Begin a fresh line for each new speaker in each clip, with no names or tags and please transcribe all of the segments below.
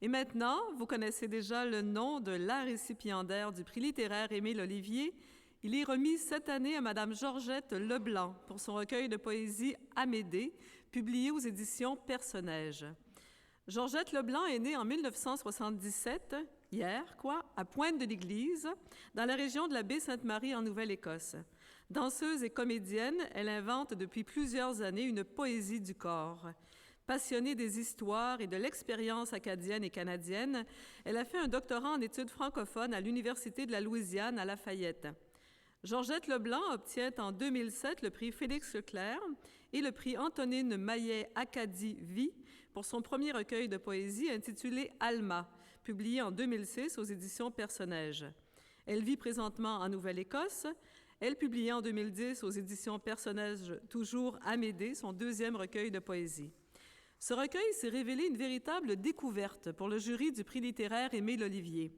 Et maintenant, vous connaissez déjà le nom de la récipiendaire du prix littéraire Émile Olivier. Il est remis cette année à Madame Georgette Leblanc pour son recueil de poésie Amédée, publié aux éditions Personnage. Georgette Leblanc est née en 1977, à Pointe-de-l'Église, dans la région de la baie Sainte-Marie en Nouvelle-Écosse. Danseuse et comédienne, elle invente depuis plusieurs années une poésie du corps. Passionnée des histoires et de l'expérience acadienne et canadienne, elle a fait un doctorat en études francophones à l'Université de la Louisiane à Lafayette. Georgette Leblanc obtient en 2007 le prix Félix Leclerc et le prix Antonine Maillet-Acadie-Vie pour son premier recueil de poésie intitulé « Alma », publié en 2006 aux éditions Personnage. Elle vit présentement en Nouvelle-Écosse. Elle publiait en 2010 aux éditions Personnage toujours Amédée, son deuxième recueil de poésie. Ce recueil s'est révélé une véritable découverte pour le jury du prix littéraire Émile Olivier.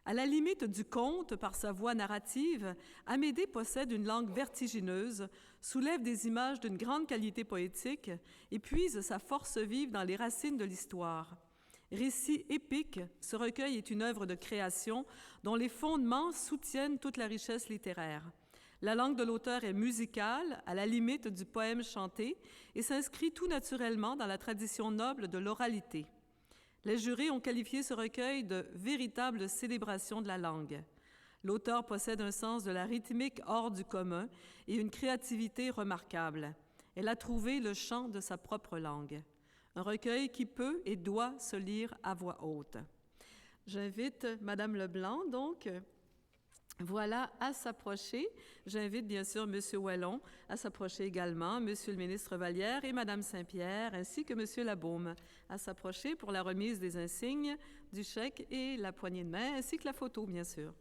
À la limite du conte par sa voix narrative, Amédée possède une langue vertigineuse, soulève des images d'une grande qualité poétique et puise sa force vive dans les racines de l'histoire. Récit épique, ce recueil est une œuvre de création dont les fondements soutiennent toute la richesse littéraire. La langue de l'auteur est musicale, à la limite du poème chanté, et s'inscrit tout naturellement dans la tradition noble de l'oralité. Les jurés ont qualifié ce recueil de « véritable célébration de la langue ». L'auteur possède un sens de la rythmique hors du commun et une créativité remarquable. Elle a trouvé le chant de sa propre langue. Un recueil qui peut et doit se lire à voix haute. J'invite Madame Leblanc, donc, voilà, à s'approcher. J'invite bien sûr Monsieur Wallon à s'approcher également, Monsieur le ministre Vallière et Madame Saint-Pierre, ainsi que Monsieur Labaume, à s'approcher pour la remise des insignes, du chèque et la poignée de main, ainsi que la photo, bien sûr.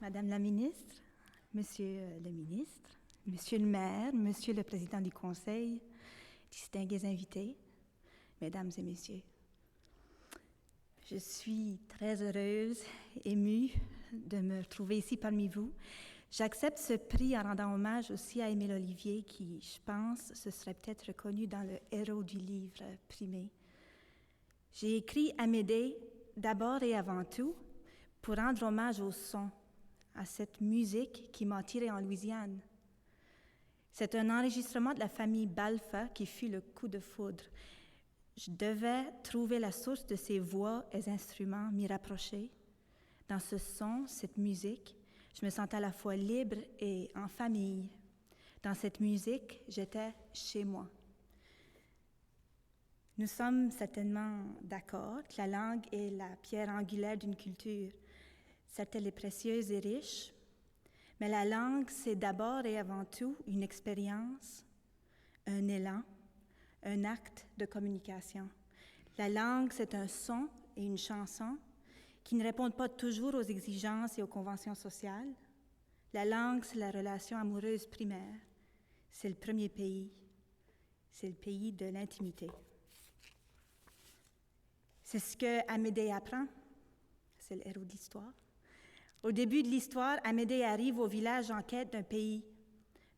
Madame la ministre, Monsieur le ministre, Monsieur le maire, Monsieur le président du conseil, distingués invités, Mesdames et Messieurs. Je suis très heureuse, émue de me retrouver ici parmi vous. J'accepte ce prix en rendant hommage aussi à Émile Olivier, qui, je pense, se serait peut-être reconnu dans le héros du livre primé. J'ai écrit Amédée d'abord et avant tout pour rendre hommage au son, à cette musique qui m'a attirée en Louisiane. C'est un enregistrement de la famille Balfa qui fut le coup de foudre. Je devais trouver la source de ces voix et instruments, m'y rapprocher. Dans ce son, cette musique, je me sentais à la fois libre et en famille. Dans cette musique, j'étais chez moi. Nous sommes certainement d'accord que la langue est la pierre angulaire d'une culture. Certes, elle est précieuse et riche, mais la langue, c'est d'abord et avant tout une expérience, un élan, un acte de communication. La langue, c'est un son et une chanson qui ne répondent pas toujours aux exigences et aux conventions sociales. La langue, c'est la relation amoureuse primaire. C'est le premier pays. C'est le pays de l'intimité. C'est ce que Amédée apprend. C'est le héros de l'histoire. Au début de l'histoire, Amédée arrive au village en quête d'un pays,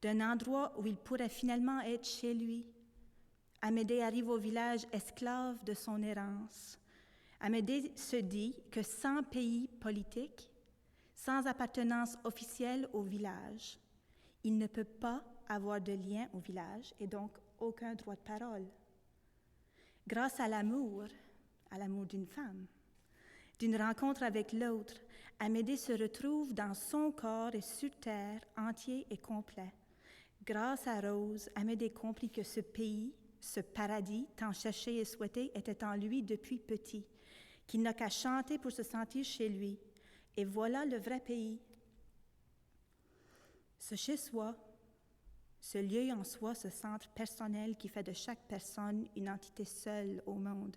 d'un endroit où il pourrait finalement être chez lui. Amédée arrive au village esclave de son errance. Amédée se dit que sans pays politique, sans appartenance officielle au village, il ne peut pas avoir de lien au village et donc aucun droit de parole. Grâce à l'amour d'une femme, d'une rencontre avec l'autre, Amédée se retrouve dans son corps et sur terre, entier et complet. Grâce à Rose, Amédée comprit que ce pays, ce paradis tant cherché et souhaité était en lui depuis petit, qu'il n'a qu'à chanter pour se sentir chez lui. Et voilà le vrai pays. Ce chez-soi, ce lieu en soi, ce centre personnel qui fait de chaque personne une entité seule au monde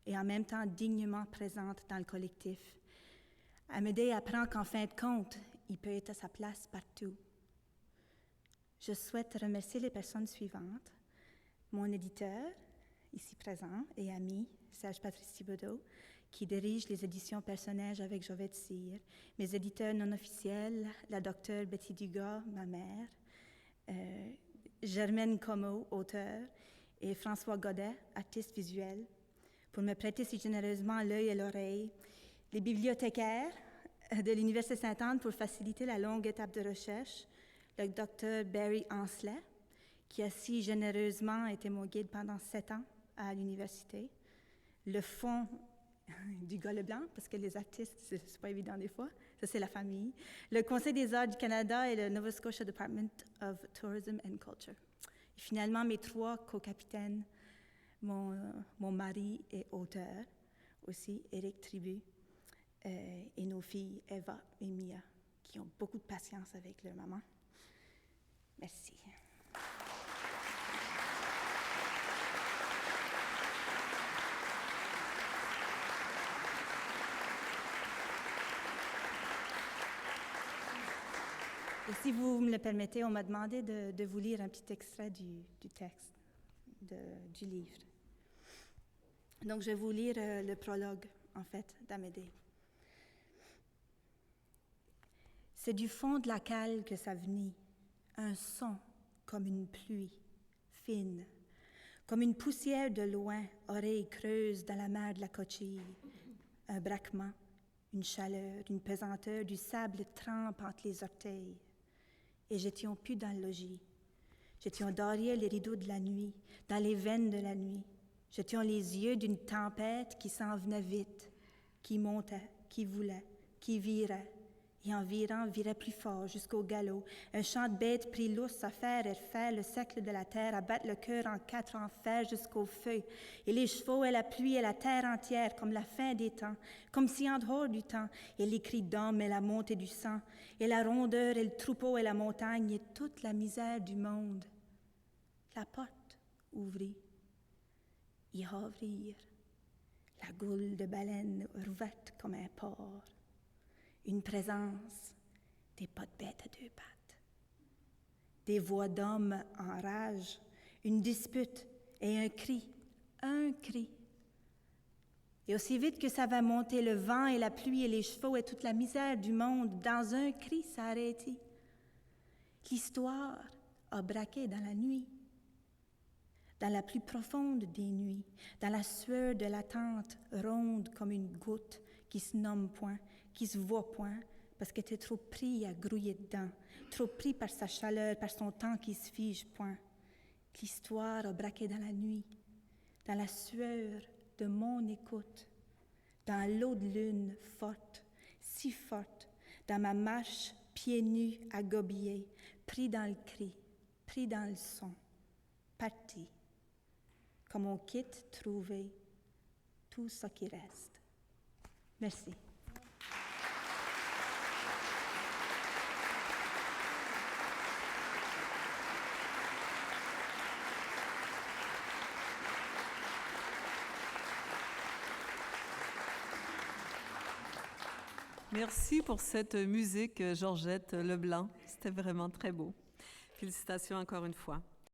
et en même temps dignement présente dans le collectif. Amédée apprend qu'en fin de compte, il peut être à sa place partout. Je souhaite remercier les personnes suivantes. Mon éditeur, ici présent, et ami, Serge-Patrice Thibodeau, qui dirige les éditions Personnages avec Jovette Cyr, mes éditeurs non officiels, la docteure Betty Dugas, ma mère, Germaine Comeau, auteur, et François Godet, artiste visuel, pour me prêter si généreusement l'œil et l'oreille, les bibliothécaires de l'Université Sainte-Anne pour faciliter la longue étape de recherche, le docteur Barry Ancelet, qui a si généreusement été mon guide pendant 7 ans à l'université, le fonds du Gars Leblanc, parce que les artistes, c'est pas évident des fois, ça c'est la famille, le Conseil des arts du Canada et le Nova Scotia Department of Tourism and Culture. Et finalement, mes 3 co-capitaines, mon mari et auteur aussi, Éric Tribu, et nos filles Eva et Mia, qui ont beaucoup de patience avec leur maman. Merci. Et si vous me le permettez, on m'a demandé de vous lire un petit extrait du texte, du livre. Donc, je vais vous lire le prologue, en fait, d'Amédée. C'est du fond de la cale que ça venait, un son comme une pluie, fine, comme une poussière de loin, oreille creuse dans la mer de la coquille, un braquement, une chaleur, une pesanteur, du sable trempe entre les orteils. Et j'étions plus dans le logis. J'étions derrière les rideaux de la nuit, dans les veines de la nuit. J'étions les yeux d'une tempête qui s'en venait vite, qui montait, qui voulait, qui virait, et en virant, virait plus fort jusqu'au galop. Un champ de bêtes pris lousse à faire et refaire le cercle de la terre, à battre le cœur en 4 enfers jusqu'au feu. Et les chevaux et la pluie et la terre entière, comme la fin des temps, comme si en dehors du temps, et les cris d'hommes et la montée du sang, et la rondeur et le troupeau et la montagne, et toute la misère du monde. La porte ouvrit. Y ouvrir. La goule de baleine ouverte comme un port. Une présence, des pas de bêtes à 2 pattes, des voix d'hommes en rage, une dispute et un cri. Et aussi vite que ça va monter le vent et la pluie et les chevaux et toute la misère du monde, dans un cri, ça arrêtait. L'histoire a braqué dans la nuit, dans la plus profonde des nuits, dans la sueur de l'attente ronde comme une goutte qui se nomme point, qui se voit point, parce que t'es trop pris à grouiller dedans, trop pris par sa chaleur, par son temps qui se fige point. L'histoire a braqué dans la nuit, dans la sueur de mon écoute, dans l'eau de lune forte, si forte, dans ma marche, pieds nus à gobiller, pris dans le cri, pris dans le son, parti, comme on quitte trouver tout ce qui reste. Merci.
Merci pour cette musique, Georgette Leblanc. C'était vraiment très beau. Félicitations encore une fois.